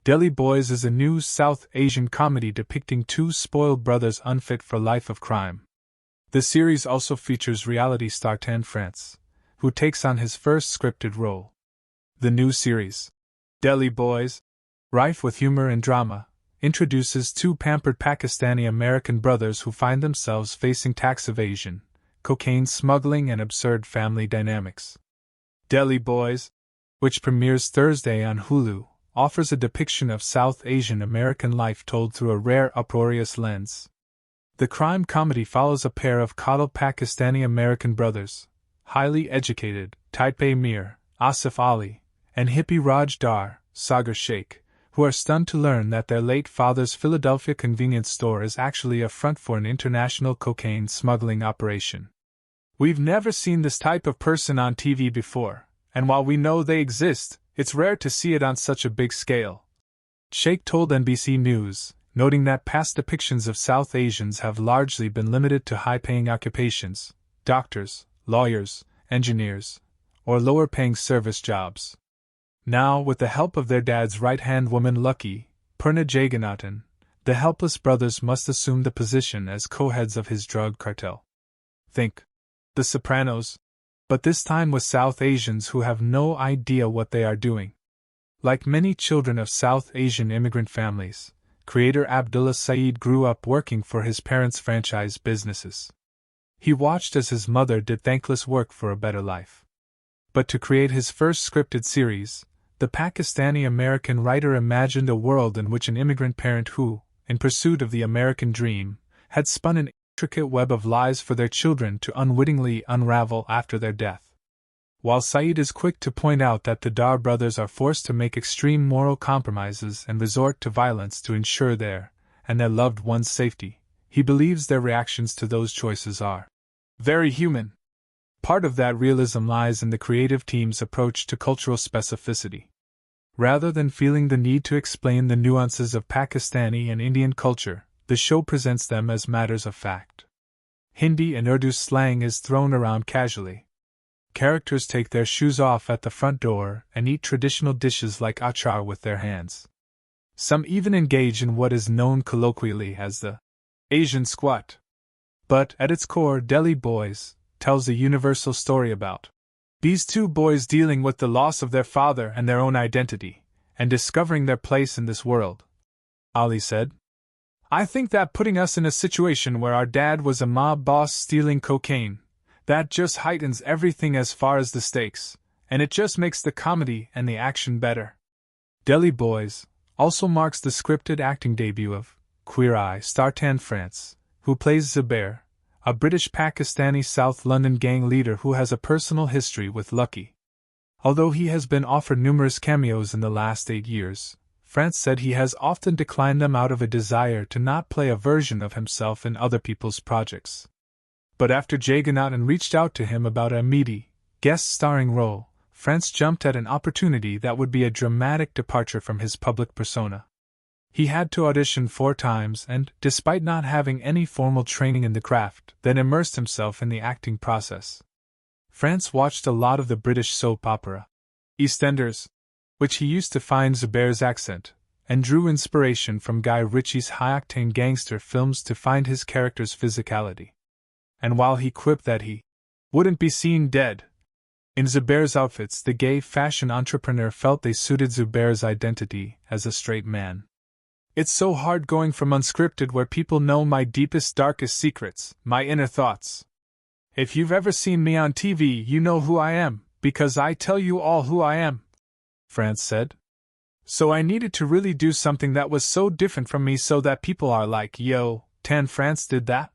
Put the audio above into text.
Deli Boys is a new South Asian comedy depicting two spoiled brothers unfit for life of crime. The series also features reality star Tan France, who takes on his first scripted role. The new series, Deli Boys, rife with humor and drama, introduces two pampered Pakistani American brothers who find themselves facing tax evasion, cocaine smuggling, and absurd family dynamics. Deli Boys, which premieres Thursday on Hulu, offers a depiction of South Asian American life told through a rare uproarious lens. The crime comedy follows a pair of coddled Pakistani American brothers, highly educated, type A Mir, Asif Ali, and hippie Raj Dar, Saagar Shaikh, who are stunned to learn that their late father's Philadelphia convenience store is actually a front for an international cocaine smuggling operation. "We've never seen this type of person on TV before, and while we know they exist, it's rare to see it on such a big scale," Shaikh told NBC News, noting that past depictions of South Asians have largely been limited to high-paying occupations, doctors, lawyers, engineers, or lower-paying service jobs. Now, with the help of their dad's right-hand woman Lucky, Purna Jagannathan, the helpless brothers must assume the position as co-heads of his drug cartel. Think The Sopranos, but this time with South Asians who have no idea what they are doing. Like many children of South Asian immigrant families, creator Abdullah Saeed grew up working for his parents' franchise businesses. He watched as his mother did thankless work for a better life. But to create his first scripted series, the Pakistani American writer imagined a world in which an immigrant parent who, in pursuit of the American dream, had spun an intricate web of lies for their children to unwittingly unravel after their death. While Saeed is quick to point out that the Dar brothers are forced to make extreme moral compromises and resort to violence to ensure their and their loved ones' safety, he believes their reactions to those choices are very human. Part of that realism lies in the creative team's approach to cultural specificity. Rather than feeling the need to explain the nuances of Pakistani and Indian culture, the show presents them as matters of fact. Hindi and Urdu slang is thrown around casually. Characters take their shoes off at the front door and eat traditional dishes like achar with their hands. Some even engage in what is known colloquially as the Asian squat. But, at its core, Deli Boys tells a universal story about these two boys dealing with the loss of their father and their own identity, and discovering their place in this world. Ali said, "I think that putting us in a situation where our dad was a mob boss stealing cocaine, that just heightens everything as far as the stakes, and it just makes the comedy and the action better." Deli Boys also marks the scripted acting debut of Queer Eye star Tan France, who plays Zubair, a British Pakistani South London gang leader who has a personal history with Lucky. Although he has been offered numerous cameos in the last 8 years, France said he has often declined them out of a desire to not play a version of himself in other people's projects. But after Jagannathan reached out to him about a meaty, guest-starring role, France jumped at an opportunity that would be a dramatic departure from his public persona. He had to audition 4 times and, despite not having any formal training in the craft, then immersed himself in the acting process. France watched a lot of the British soap opera EastEnders, which he used to find Zubair's accent, and drew inspiration from Guy Ritchie's high-octane gangster films to find his character's physicality. And while he quipped that he wouldn't be seen dead in Zubair's outfits, the gay fashion entrepreneur felt they suited Zubair's identity as a straight man. "It's so hard going from unscripted where people know my deepest, darkest secrets, my inner thoughts. If you've ever seen me on TV, you know who I am, because I tell you all who I am," France said. "So I needed to really do something that was so different from me so that people are like, yo, Tan France did that?"